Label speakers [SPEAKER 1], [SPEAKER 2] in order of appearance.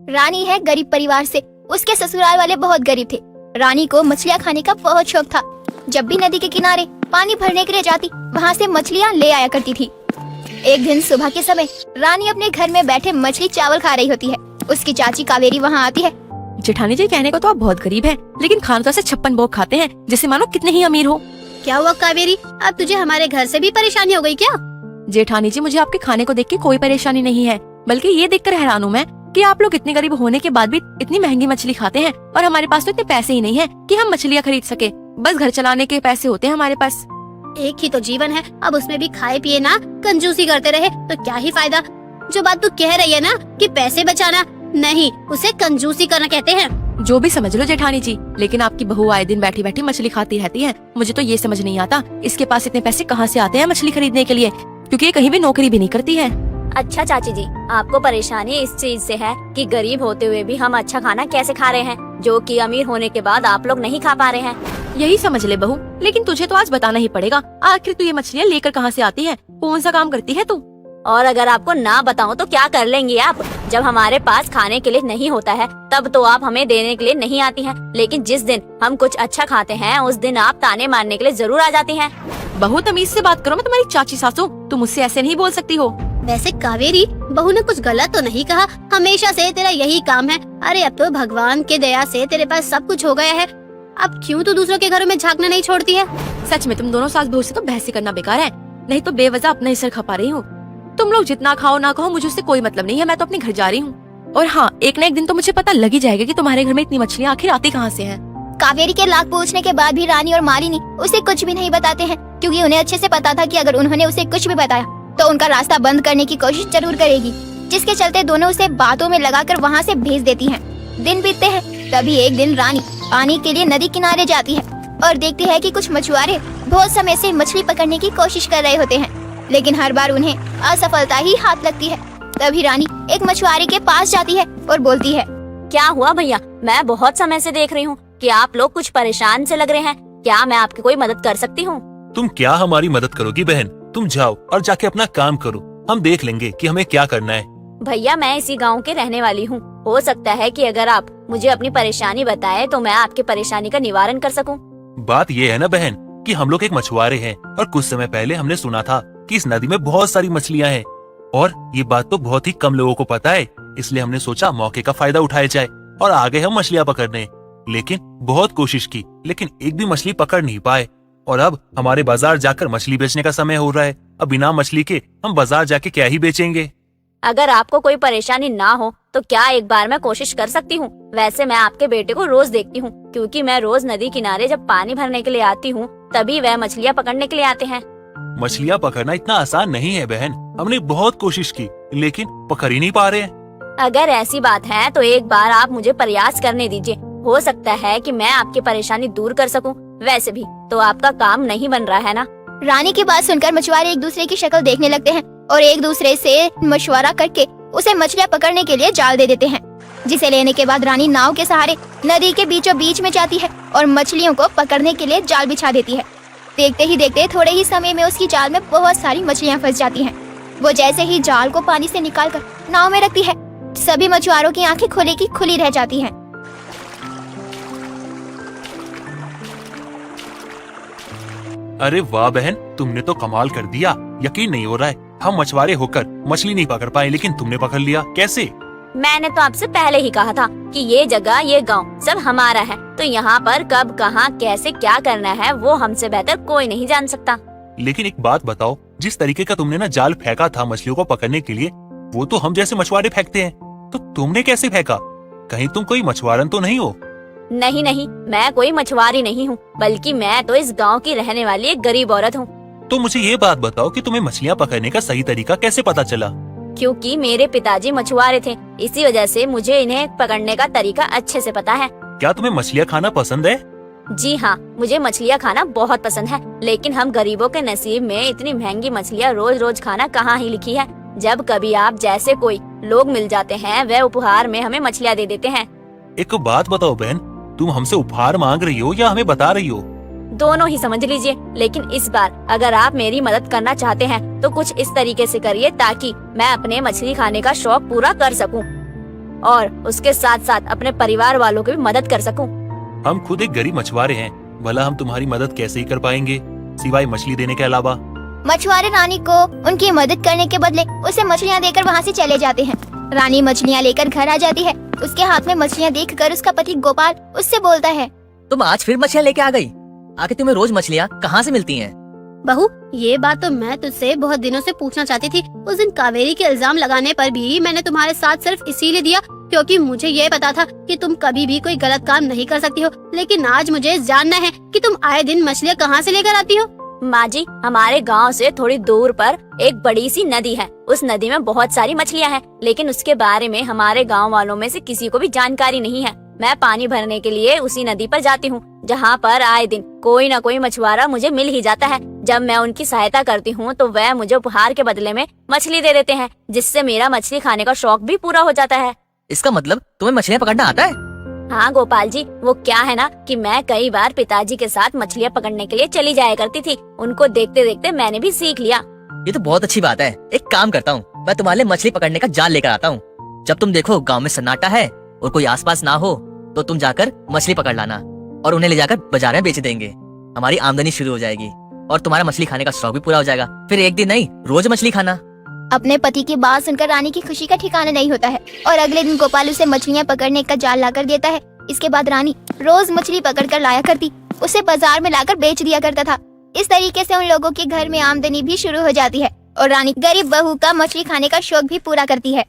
[SPEAKER 1] रानी है गरीब परिवार से, उसके ससुराल वाले बहुत गरीब थे। रानी को मछलियाँ खाने का बहुत शौक था। जब भी नदी के किनारे पानी भरने के लिए जाती, वहाँ से मछलियाँ ले आया करती थी। एक दिन सुबह के समय रानी अपने घर में बैठे मछली चावल खा रही होती है। उसकी चाची कावेरी वहाँ आती है।
[SPEAKER 2] जेठानी जी, कहने को तो आप बहुत गरीब हैं, लेकिन खाना तो ऐसे 56 भोग खाते हैं जैसे मानो कितने ही अमीर हो।
[SPEAKER 3] क्या हुआ कावेरी, अब तुझे हमारे घर से भी परेशानी हो गई क्या?
[SPEAKER 2] जेठानी जी, मुझे आपके खाने को देख के कोई परेशानी नहीं है, बल्कि ये देखकर हैरान हूँ मैं कि आप लोग इतने गरीब होने के बाद भी इतनी महंगी मछली खाते हैं, और हमारे पास तो इतने पैसे ही नहीं है कि हम मछलियाँ खरीद सके। बस घर चलाने के पैसे होते हैं हमारे पास।
[SPEAKER 3] एक ही तो जीवन है, अब उसमें भी खाए पिए ना कंजूसी करते रहे तो क्या ही फायदा। जो बात तू कह रही है ना कि पैसे बचाना, नहीं, उसे कंजूसी करना कहते हैं।
[SPEAKER 2] जो भी समझ लो जेठानी जी, लेकिन आपकी बहू आए दिन बैठी बैठी मछली खाती रहती है। मुझे तो ये समझ नहीं आता इसके पास इतने पैसे कहाँ से आते हैं मछली खरीदने के लिए, क्योंकि ये कहीं भी नौकरी भी नहीं करती है।
[SPEAKER 4] अच्छा चाची जी, आपको परेशानी इस चीज से है कि गरीब होते हुए भी हम अच्छा खाना कैसे खा रहे हैं, जो कि अमीर होने के बाद आप लोग नहीं खा पा रहे हैं।
[SPEAKER 2] यही समझ ले बहू, लेकिन तुझे तो आज बताना ही पड़ेगा। आखिर तू ये मछलियाँ लेकर कहाँ से आती है? कौन सा काम करती है तू?
[SPEAKER 4] और अगर आपको ना बताऊं तो क्या कर लेंगी आप? जब हमारे पास खाने के लिए नहीं होता है तब तो आप हमें देने के लिए नहीं आती हैं, लेकिन जिस दिन हम कुछ अच्छा खाते हैं उस दिन आप ताने मारने के लिए जरूर आ जाती हैं।
[SPEAKER 2] बहू, तमीज से बात करो, मैं तुम्हारी चाची सासू, तुम मुझसे ऐसे नहीं बोल सकती हो।
[SPEAKER 3] वैसे कावेरी, बहू ने कुछ गलत तो नहीं कहा, हमेशा से तेरा यही काम है। अरे अब तो भगवान के दया से तेरे पास सब कुछ हो गया है, अब क्यों तू दूसरों के घरों में झांकना नहीं छोड़ती है?
[SPEAKER 2] सच में तुम दोनों सास बहू से तो बहस ही करना बेकार है, नहीं तो बेवजह अपना ही सर खपा रही हूँ। तुम लोग जितना खाओ ना खाओ, मुझे उससे कोई मतलब नहीं है, मैं तो अपने घर जा रही हूँ। और हाँ, एक न एक दिन तो मुझे पता लग ही जाएगा कि तुम्हारे घर में इतनी मछलियाँ आखिर आती कहाँ से हैं।
[SPEAKER 1] कावेरी के लाख पूछने के बाद भी रानी और मालिनी उसे कुछ भी नहीं बताते हैं, क्योंकि उन्हें अच्छे से पता था कि अगर उन्होंने उसे कुछ भी बताया तो उनका रास्ता बंद करने की कोशिश जरूर करेगी, जिसके चलते दोनों उसे बातों में लगाकर वहाँ से भेज देती हैं। दिन बीतते हैं, तभी एक दिन रानी पानी के लिए नदी किनारे जाती है और देखती है कि कुछ मछुआरे बहुत समय से मछली पकड़ने की कोशिश कर रहे होते हैं, लेकिन हर बार उन्हें असफलता ही हाथ लगती है। तभी रानी एक मछुआरे के पास जाती है और बोलती है,
[SPEAKER 4] क्या हुआ भैया, मैं बहुत समय से देख रही हूँ कि आप लोग कुछ परेशान से लग रहे हैं, क्या मैं आपकी कोई मदद कर सकती हूँ?
[SPEAKER 5] तुम क्या हमारी मदद करोगी बहन? तुम जाओ और जाके अपना काम करो, हम देख लेंगे कि हमें क्या करना है।
[SPEAKER 4] भैया, मैं इसी गांव के रहने वाली हूँ, हो सकता है कि अगर आप मुझे अपनी परेशानी बताएं तो मैं आपकी परेशानी का निवारण कर सकूं।
[SPEAKER 5] बात ये है ना बहन कि हम लोग एक मछुआरे हैं, और कुछ समय पहले हमने सुना था कि इस नदी में बहुत सारी मछलियाँ हैं, और ये बात तो बहुत ही कम लोगों को पता है, इसलिए हमने सोचा मौके का फायदा उठाया जाए और आ गए हम मछलियाँ पकड़ने। लेकिन बहुत कोशिश की, लेकिन एक भी मछली पकड़ नहीं पाए, और अब हमारे बाजार जाकर मछली बेचने का समय हो रहा है। अब बिना मछली के हम बाजार जाके क्या ही बेचेंगे।
[SPEAKER 4] अगर आपको कोई परेशानी ना हो तो क्या एक बार मैं कोशिश कर सकती हूँ? वैसे मैं आपके बेटे को रोज देखती हूँ, क्योंकि मैं रोज नदी किनारे जब पानी भरने के लिए आती हूँ तभी वह मछलियाँ पकड़ने के लिए आते हैं।
[SPEAKER 5] मछलियाँ पकड़ना इतना आसान नहीं है बहन, हमने बहुत कोशिश की लेकिन पकड़ ही नहीं पा रहे हैं।
[SPEAKER 4] अगर ऐसी बात है तो एक बार आप मुझे प्रयास करने दीजिए, हो सकता है कि मैं आपकी परेशानी दूर कर सकूं। वैसे भी तो आपका काम नहीं बन रहा है ना।
[SPEAKER 1] रानी की बात सुनकर मछुआरे एक दूसरे की शक्ल देखने लगते हैं और एक दूसरे से मशवरा करके उसे मछलियाँ पकड़ने के लिए जाल दे देते हैं, जिसे लेने के बाद रानी नाव के सहारे नदी के बीचों बीच में जाती है और मछलियों को पकड़ने के लिए जाल बिछा देती है। देखते ही देखते थोड़े ही समय में उसकी जाल में बहुत सारी मछलियाँ फंस जाती हैं। वो जैसे ही जाल को पानी से निकालकर नाव में रखती है, सभी मछुआरों की आंखें खुली की खुली रह जाती हैं।
[SPEAKER 5] अरे वाह बहन, तुमने तो कमाल कर दिया। यकीन नहीं हो रहा है, हम मछुआरे होकर मछली नहीं पकड़ पाए, लेकिन तुमने पकड़ लिया। कैसे?
[SPEAKER 4] मैंने तो आपसे पहले ही कहा था कि ये जगह, ये गांव सब हमारा है, तो यहाँ पर कब, कहाँ, कैसे, क्या करना है वो हमसे बेहतर कोई नहीं जान सकता।
[SPEAKER 5] लेकिन एक बात बताओ, जिस तरीके का तुमने ना जाल फेंका था मछलियों को पकड़ने के लिए, वो तो हम जैसे मछुआरे फेंकते हैं, तो तुमने कैसे फेंका? कहीं तुम कोई मछुआरन तो नहीं हो?
[SPEAKER 4] नहीं नहीं, मैं कोई मछुआरी नहीं हूँ, बल्कि मैं तो इस गांव की रहने वाली एक गरीब औरत हूँ।
[SPEAKER 5] तो मुझे ये बात बताओ कि तुम्हें मछलियाँ पकड़ने का सही तरीका कैसे पता चला?
[SPEAKER 4] क्योंकि मेरे पिताजी मछुआरे थे, इसी वजह से मुझे इन्हें पकड़ने का तरीका अच्छे से पता है।
[SPEAKER 5] क्या तुम्हें मछलियाँ खाना पसंद है?
[SPEAKER 4] जी हाँ, मुझे मछलियाँ खाना बहुत पसंद है, लेकिन हम गरीबों के नसीब में इतनी महंगी मछलियाँ रोज रोज खाना कहाँ ही लिखी है। जब कभी आप जैसे कोई लोग मिल जाते हैं, वह उपहार में हमें मछलियाँ दे देते हैं।
[SPEAKER 5] एक बात बताओ बहन, तुम हमसे उपहार मांग रही हो या हमें बता रही हो?
[SPEAKER 4] दोनों ही समझ लीजिए, लेकिन इस बार अगर आप मेरी मदद करना चाहते हैं तो कुछ इस तरीके से करिए ताकि मैं अपने मछली खाने का शौक पूरा कर सकूं। और उसके साथ साथ अपने परिवार वालों की भी मदद कर सकूं।
[SPEAKER 5] हम खुद एक गरीब मछुआरे हैं, भला हम तुम्हारी मदद कैसे ही कर पाएंगे सिवाय मछली देने के अलावा।
[SPEAKER 1] मछुआरे रानी को उनकी मदद करने के बदले उसे मछलियाँ देकर वहाँ से चले जाते हैं। रानी मछलियाँ लेकर घर आ जाती है। उसके हाथ में मछलियाँ देखकर उसका पति गोपाल उससे बोलता है,
[SPEAKER 6] तुम आज फिर मछलियाँ लेके आ गई? आखिर तुम्हें रोज मछलियाँ कहाँ से मिलती हैं?
[SPEAKER 3] बहू, ये बात तो मैं तुझसे बहुत दिनों से पूछना चाहती थी। उस दिन कावेरी के इल्जाम लगाने पर भी मैंने तुम्हारे साथ सिर्फ इसीलिए दिया क्योंकि मुझे ये पता था कि तुम कभी भी कोई गलत काम नहीं कर सकती हो। लेकिन आज मुझे जानना है कि तुम आए दिन मछलियाँ कहाँ से लेकर आती हो।
[SPEAKER 4] माँ जी, हमारे गांव से थोड़ी दूर पर एक बड़ी सी नदी है। उस नदी में बहुत सारी मछलियाँ हैं, लेकिन उसके बारे में हमारे गांव वालों में से किसी को भी जानकारी नहीं है। मैं पानी भरने के लिए उसी नदी पर जाती हूँ, जहाँ पर आए दिन कोई न कोई मछुआरा मुझे मिल ही जाता है। जब मैं उनकी सहायता करती हूँ तो वह मुझे उपहार के बदले में मछली दे देते हैं, जिससे मेरा मछली खाने का शौक भी पूरा हो जाता है।
[SPEAKER 6] इसका मतलब तुम्हें मछलियाँ पकड़ना आता है?
[SPEAKER 4] हाँ गोपाल जी, वो क्या है ना कि मैं कई बार पिताजी के साथ मछलियाँ पकड़ने के लिए चली जाया करती थी। उनको देखते देखते मैंने भी सीख लिया।
[SPEAKER 6] ये तो बहुत अच्छी बात है। एक काम करता हूँ, मैं तुम्हारे लिए मछली पकड़ने का जाल लेकर आता हूँ। जब तुम देखो गांव में सन्नाटा है और कोई आसपास ना हो तो तुम जाकर मछली पकड़ लाना और उन्हें ले जाकर बाजार में बेच देंगे। हमारी आमदनी शुरू हो जाएगी और तुम्हारा मछली खाने का शौक भी पूरा हो जाएगा। फिर एक दिन नहीं, रोज मछली खाना।
[SPEAKER 1] अपने पति की बात सुनकर रानी की खुशी का ठिकाना नहीं होता है और अगले दिन गोपाल उसे मछलियाँ पकड़ने का जाल लाकर देता है। इसके बाद रानी रोज मछली पकड़कर लाया करती, उसे बाजार में लाकर बेच दिया करता था। इस तरीके से उन लोगों के घर में आमदनी भी शुरू हो जाती है और रानी गरीब बहू का मछली खाने का शौक भी पूरा करती है।